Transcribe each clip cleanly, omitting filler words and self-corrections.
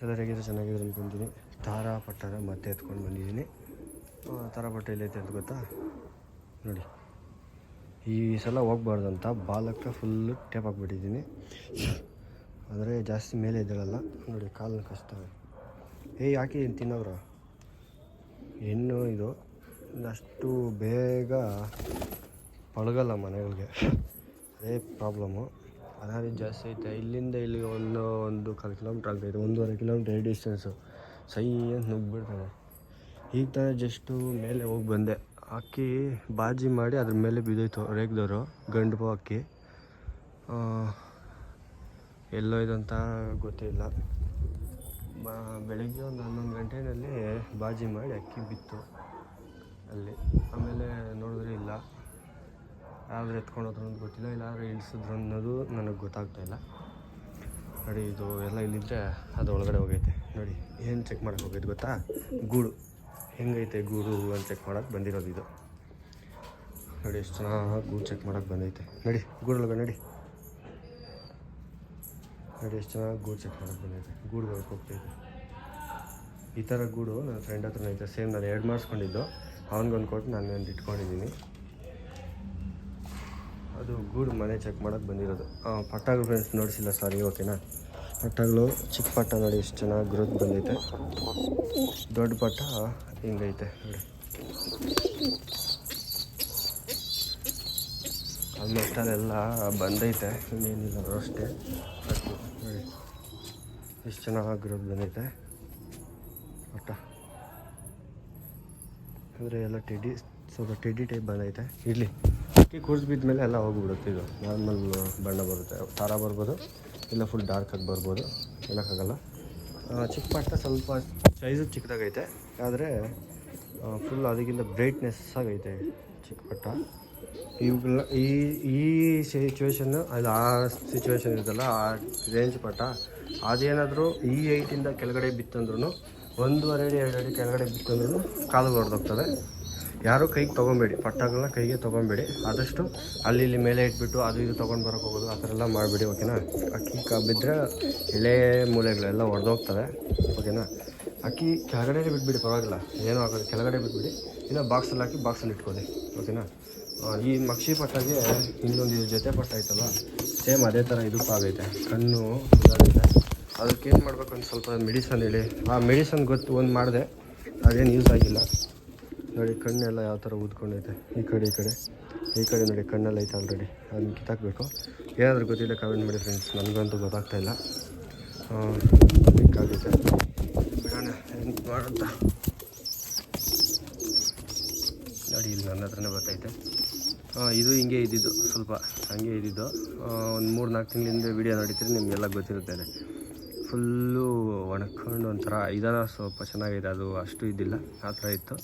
ಎಲ್ಲರೂ ಹೇಗಿದ್ರೆ ಚೆನ್ನಾಗಿದ್ರೆ ಅಂದ್ಕೊತೀನಿ. ತಾರಾ ಪಟ್ಟನ ಮತ್ತೆ ಎತ್ಕೊಂಡು ಬಂದಿದ್ದೀನಿ. ತಾರಾ ಪಟ್ಟ ಎಲ್ಲೈತೆ ಅಂತ ಗೊತ್ತಾ ನೋಡಿ. ಈ ಸಲ ಹೋಗ್ಬಾರ್ದಂತ ಬಾಲಕ್ಕೆ ಫುಲ್ಲು ಟೇಪ್ ಹಾಕ್ಬಿಟ್ಟಿದ್ದೀನಿ. ಆದರೆ ಜಾಸ್ತಿ ಮೇಲೆ ಇದ್ದಾಳಲ್ಲ ನೋಡಿ, ಕಾಲನ್ನು ಕಚ್ತವೆ. ಯಾಕೆ ತಿನ್ನೋರು ಹೆಣ್ಣು ಇದು ಅಷ್ಟು ಬೇಗ ಪಳಗಲ್ಲ ಮನೆಗಳಿಗೆ, ಅದೇ ಪ್ರಾಬ್ಲಮ್ಮು. ಅನಾದಿ ಜಾಸ್ತಿ ಐತೆ. ಇಲ್ಲಿಂದ ಇಲ್ಲಿಗೆ ಒಂದು 1 ಕಿಲೋಮೀಟ್ರ್ ಆಗ್ತಾಯಿದೆ, 1.5 ಕಿಲೋಮೀಟ್ರ್ ಡಿಸ್ಟೆನ್ಸು. ಸೈ ಅಂತ ನುಗ್ಗಿಬಿಡ್ತಾನೆ. ಈಗ ತಾನೇ ಜಸ್ಟು ಮೇಲೆ ಹೋಗಿ ಬಂದೆ. ಅಕ್ಕಿ ಬಾಜಿ ಮಾಡಿ ಅದ್ರ ಮೇಲೆ ಬಿದ್ದೋಯ್ತು ರೇಗ್ದವರು, ಗಂಡು ಅಕ್ಕಿ. ಎಲ್ಲೋ ಇದಂತ ಗೊತ್ತಿಲ್ಲ. ಬೆಳಿಗ್ಗೆ ಒಂದು 11 ಗಂಟೆಯಲ್ಲಿ ಬಾಜಿ ಮಾಡಿ ಅಕ್ಕಿ ಬಿತ್ತು ಅಲ್ಲಿ. ಆಮೇಲೆ ನೋಡಿದ್ರೆ ಇಲ್ಲ, ಯಾರಾದರೂ ಎತ್ಕೊಂಡೋದ್ರು ಅಂತ ಗೊತ್ತಿಲ್ಲ, ಇಲ್ಲಾದ್ರೂ ಇಳಿಸಿದ್ರು ಅನ್ನೋದು ನನಗೆ ಗೊತ್ತಾಗ್ತಾಯಿಲ್ಲ ನೋಡಿ. ಇದು ಎಲ್ಲ ಇಲ್ಲಿದ್ದರೆ ಅದು ಒಳಗಡೆ ಹೋಗೈತೆ ನೋಡಿ. ಏನು ಚೆಕ್ ಮಾಡೋಕ್ಕೆ ಹೋಗೈತೆ ಗೊತ್ತಾ? ಗೂಡು ಹೆಂಗೈತೆ ಗೂಡು ಅಂತ ಚೆಕ್ ಮಾಡೋಕ್ಕೆ ಬಂದಿರೋದು ಇದು ನೋಡಿ. ಎಷ್ಟು ಚೆನ್ನಾಗಿ ಗೂಡು ಚೆಕ್ ಮಾಡೋಕ್ಕೆ ಬಂದೈತೆ ನೋಡಿ. ಗೂಡೊಳಗೆ ನೋಡಿ ಎಷ್ಟು ಚೆನ್ನಾಗಿ ಗೂಡು ಚೆಕ್ ಮಾಡೋಕ್ಕೆ ಬಂದೈತೆ. ಗೂಡು ಹೋಗ್ತೈತೆ. ಈ ಥರ ಗೂಡು ನನ್ನ ಫ್ರೆಂಡ್ ಹತ್ರನೇ ಐತೆ. ಸೇಮ್ ನಾನು 2 ಮಾಡಿಸ್ಕೊಂಡಿದ್ದು, ಅವ್ನಿಗೊಂದು ಕೊಟ್ಟು ನಾನು ಒಂದು ಇಟ್ಕೊಂಡಿದ್ದೀನಿ. ಅದು ಗೂಡು ಮನೆ ಚೆಕ್ ಮಾಡೋಕ್ಕೆ ಬಂದಿರೋದು. ಪಟ್ಟಗಳು ಫ್ರೆಂಡ್ಸ್ ನೋಡಿಸಿಲ್ಲ, ಸಾರಿ, ಓಕೆನಾ? ಪಟ್ಟಗಳು ಚಿಕ್ಕ ಪಟ್ಟ ನೋಡಿ ಎಷ್ಟು ಚೆನ್ನಾಗಿ ಗ್ರೋತ್ ಬಂದೈತೆ. ದೊಡ್ಡ ಪಟ್ಟ ಹಿಂಗೈತೆ ನೋಡಿ. ಆಲ್ಮೋಸ್ಟ್ ಅಲ್ಲೆಲ್ಲ ಬಂದೈತೆ, ಇನ್ನೇನಿಲ್ಲ ಅಷ್ಟೇ. ನೋಡಿ ಎಷ್ಟು ಚೆನ್ನಾಗಿ ಗ್ರೋತ್ ಬಂದೈತೆ ಪಟ್ಟ. ಅಂದರೆ ಎಲ್ಲ ಸ್ವಲ್ಪ ಟೆಡ್ಡಿ ಟೈಪ್ ಬಂದೈತೆ. ಇರಲಿ, ಅಕ್ಕಿ ಕೂರಿಸ್ಬಿದ್ದ ಮೇಲೆ ಎಲ್ಲ ಹೋಗಿಬಿಡುತ್ತೆ. ಇದು ನಾರ್ಮಲ್ ಬಣ್ಣ ಬರುತ್ತೆ. ತಾರಾ ಬರ್ಬೋದು, ಇಲ್ಲ ಫುಲ್ ಡಾರ್ಕಾಗಿ ಬರ್ಬೋದು, ಹೇಳೋಕ್ಕಾಗಲ್ಲ. ಚಿಕ್ಕ ಪಟ್ಟ ಸ್ವಲ್ಪ ಸೈಜು ಚಿಕ್ಕದಾಗೈತೆ, ಆದರೆ ಫುಲ್ ಅದಕ್ಕಿಂತ ಬ್ರೈಟ್ನೆಸ್ ಆಗೈತೆ ಚಿಕ್ಕ ಪಟ್ಟ. ಇವುಗಳ ಈ ಸಿಚುವೇಶನ್ನು ಅದು ಆ ಸಿಚುವೇಶನ್ ಇರುತ್ತಲ್ಲ, ಆ ರೇಂಜ್ ಪಟ್ಟ ಅದೇನಾದರೂ ಈ 8ಇಂದ ಕೆಳಗಡೆ ಬಿತ್ತಂದ್ರೂ, 1.5 ಅಡಿ 2 ಅಡಿ ಕೆಳಗಡೆ ಬಿತ್ತಂದ್ರೂ ಕಾಲು ಹೊಡೆದೋಗ್ತದೆ. ಯಾರೂ ಕೈಗೆ ತೊಗೊಬೇಡಿ, ಪಟ್ಟಗಳನ್ನ ಕೈಗೆ ತೊಗೊಬೇಡಿ. ಆದಷ್ಟು ಅಲ್ಲಿ ಇಲ್ಲಿ ಮೇಲೆ ಇಟ್ಬಿಟ್ಟು ಅದು ಇದು ತೊಗೊಂಡು ಬರೋಕ್ಕೆ ಹೋಗೋದು ಆ ಥರ ಎಲ್ಲ ಮಾಡಿಬಿಡಿ, ಓಕೆನಾ? ಅಕ್ಕಿ ಬಿದ್ದರೆ ಎಳೆ ಮೂಲೆಗಳೆಲ್ಲ ಹೊಡೆದೋಗ್ತವೆ, ಓಕೆನಾ? ಅಕ್ಕಿ ಕೆಳಗಡೆ ಬಿಟ್ಬಿಡಿ, ಪರವಾಗಿಲ್ಲ, ಏನೂ ಆಗೋದು. ಕೆಳಗಡೆ ಬಿಟ್ಬಿಡಿ, ಇಲ್ಲ ಬಾಕ್ಸಲ್ಲಿ ಹಾಕಿ ಬಾಕ್ಸಲ್ಲಿ ಇಟ್ಕೊಳ್ಳಿ, ಓಕೆನಾ? ಈ ಮಕ್ಷಿ ಪಟ್ಟಗೆ ಇನ್ನೊಂದು ಜೊತೆ ಪಟ್ಟ ಐತಲ್ಲ, ಸೇಮ್ ಅದೇ ಥರ ಇದಕ್ಕೂ ಆಗೈತೆ. ಕಣ್ಣು ಇದಾಗೈತೆ. ಅದಕ್ಕೇನು ಮಾಡಬೇಕು ಅಂತ ಸ್ವಲ್ಪ ಮೆಡಿಸನ್ ಹೇಳಿ. ಆ ಮೆಡಿಸನ್ ಗೊತ್ತು, ಒಂದು ಮಾಡಿದೆ, ಅದೇನು ಯೂಸ್ ಆಗಿಲ್ಲ ನೋಡಿ. ಕಣ್ಣೆಲ್ಲ ಯಾವ ಥರ ಊದ್ಕೊಂಡೈತೆ, ಈ ಕಡೆ ನೋಡಿ, ಕಣ್ಣೆಲ್ಲ ಐತೆ ಆಲ್ರೆಡಿ. ಅದನ್ನ ಕಿತ್ತಾಕಬೇಕು. ಏನಾದರೂ ಗೊತ್ತಿಲ್ಲ ಕಮೆಂಟ್ ಮಾಡಿ ಫ್ರೆಂಡ್ಸ್, ನನಗಂತೂ ಗೊತ್ತಾಗ್ತಾಯಿಲ್ಲ. ಬೇಕಾಗುತ್ತೆ, ಬಿಡೋಣ ಏನು ಮಾಡೋಂತ ನೋಡಿ. ಇಲ್ಲಿ ನನ್ನ ಹತ್ರನೇ ಬರ್ತೈತೆ. ಇದು ಹಿಂಗೆ ಇದ್ದಿದ್ದು, ಸ್ವಲ್ಪ ಹಂಗೆ ಇದ್ದಿದ್ದು. ಒಂದು 3-4 ತಿಂಗಳಿಂದ ವೀಡಿಯೋ ನೋಡಿದ್ರೆ ನಿಮಗೆಲ್ಲ ಗೊತ್ತಿರುತ್ತೆ. ಫುಲ್ಲು ಒಣಕೊಂಡು ಒಂಥರ ಇದನ್ನ ಸ್ವಲ್ಪ ಚೆನ್ನಾಗಿದೆ. ಅದು ಅಷ್ಟು ಇದ್ದಿಲ್ಲ, ಆ ಥರ ಇತ್ತು.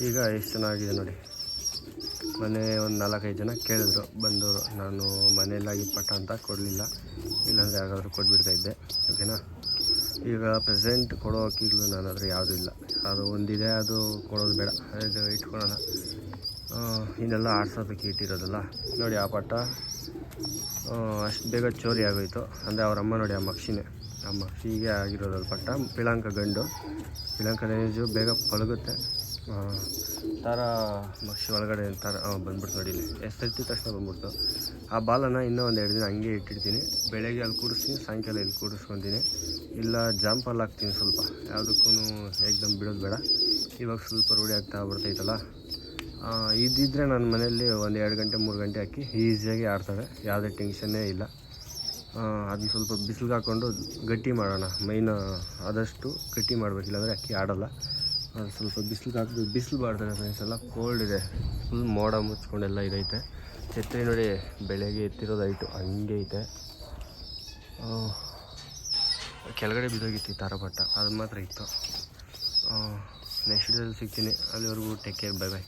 ಈಗ ಎಷ್ಟು ಚೆನ್ನಾಗಿದೆ ನೋಡಿ. ಮೊನ್ನೆ ಒಂದು 4-5 ಜನ ಕೇಳಿದ್ರು ಬಂದವರು. ನಾನು ಮನೆಯಲ್ಲಾಗಿ ಪಟ್ಟ ಅಂತ ಕೊಡಲಿಲ್ಲ, ಇಲ್ಲಾಂದರೆ ಯಾರಾದರೂ ಕೊಟ್ಬಿಡ್ತಾಯಿದ್ದೆ, ಓಕೆನಾ? ಈಗ ಪ್ರೆಸೆಂಟ್ ಕೊಡೋ ಅಕ್ಕಿಗಳು ನನ್ನ ಹತ್ರ ಯಾವುದೂ ಇಲ್ಲ. ಅದು ಒಂದಿದೆ, ಅದು ಕೊಡೋದು ಬೇಡ, ಅದು ಇಟ್ಕೊಳ್ಳೋಣ. ಇನ್ನೆಲ್ಲ ಆಡ್ಸೋದಕ್ಕೆ ಇಟ್ಟಿರೋದಲ್ಲ ನೋಡಿ. ಆ ಪಟ್ಟ ಅಷ್ಟು ಬೇಗ ಚೋರಿ ಆಗೋಯ್ತು. ಅಂದರೆ ಅವ್ರ ಅಮ್ಮ ನೋಡಿ, ಆ ಮಕ್ಷಿಗೆ ಆಗಿರೋದು ಪಟ್ಟ. ಪಿಳಾಂಕ ಗಂಡು, ಪಿಳಾಂಕ ರೇಂಜು ಬೇಗ ಪಳಗುತ್ತೆ. ಥರ ಮಕ್ಷಿ ಒಳಗಡೆ ಥರ ಬಂದ್ಬಿಡ್ತು ನೋಡಿ. ಇಲ್ಲಿ ಎತ್ತಿದ ತಕ್ಷಣ ಬಂದ್ಬಿಡ್ತು. ಆ ಬಾಲನ ಇನ್ನೂ ಒಂದು 2 ದಿನ ಹಂಗೆ ಇಟ್ಟಿರ್ತೀನಿ. ಬೆಳಗ್ಗೆ ಅಲ್ಲಿ ಕೂಡಿಸ್ತೀನಿ, ಸಾಯಂಕಾಲ ಇಲ್ಲಿ ಕೂಡಿಸ್ಕೊತೀನಿ, ಇಲ್ಲ ಜಾಂಪಲ್ಲಿ ಹಾಕ್ತೀನಿ. ಸ್ವಲ್ಪ ಯಾವುದಕ್ಕೂ ಏಕ್ದಮ್ ಬಿಡೋದು ಬೇಡ. ಇವಾಗ ಸ್ವಲ್ಪ ರೂಢಿ ಆಗ್ತಾ ಬರ್ತೈತಲ್ಲ. ಇದ್ದಿದ್ದರೆ ನನ್ನ ಮನೆಯಲ್ಲಿ ಒಂದು 2 ಗಂಟೆ 3 ಗಂಟೆ ಹಾಕಿ ಈಸಿಯಾಗಿ ಆಡ್ತವೆ, ಯಾವುದೇ ಟೆನ್ಷನ್ನೇ ಇಲ್ಲ. ಅದನ್ನ ಸ್ವಲ್ಪ ಬಿಸಿಲಿಗೆ ಹಾಕ್ಕೊಂಡು ಗಟ್ಟಿ ಮಾಡೋಣ. ಮೈನ ಆದಷ್ಟು ಗಟ್ಟಿ ಮಾಡಬೇಕಿಲ್ಲ ಅಂದರೆ ಅಕ್ಕಿ ಆಡೋಲ್ಲ. ಅದು ಸ್ವಲ್ಪ ಬಿಸಿಲಿಗೆ ಹಾಕಿ ಬಿಸಿಲು ಬಾಡ್ತಾರೆ ಫ್ರೆಂಡ್ಸ್. ಎಲ್ಲ ಕೋಲ್ಡ್ ಇದೆ, ಫುಲ್ ಮೋಡ ಮುಚ್ಕೊಂಡೆಲ್ಲ ಇದೈತೆ. ಛತ್ರಿ ನೋಡಿ, ಬೆಳಗ್ಗೆ ಎತ್ತಿರೋದು ಐಟು ಹಂಗೆ ಐತೆ. ಕೆಳಗಡೆ ಬಿದ್ದೋಗಿತ್ತು ಈ ತಾರಾ ಪಟ್ಟ, ಅದು ಮಾತ್ರ ಇತ್ತು. ನೆಕ್ಸ್ಟ್ ಡೇಲಿ ಸಿಗ್ತೀನಿ. ಅಲ್ಲಿವರೆಗೂ ಟೇಕ್ ಕೇರ್, ಬೈ ಬೈ.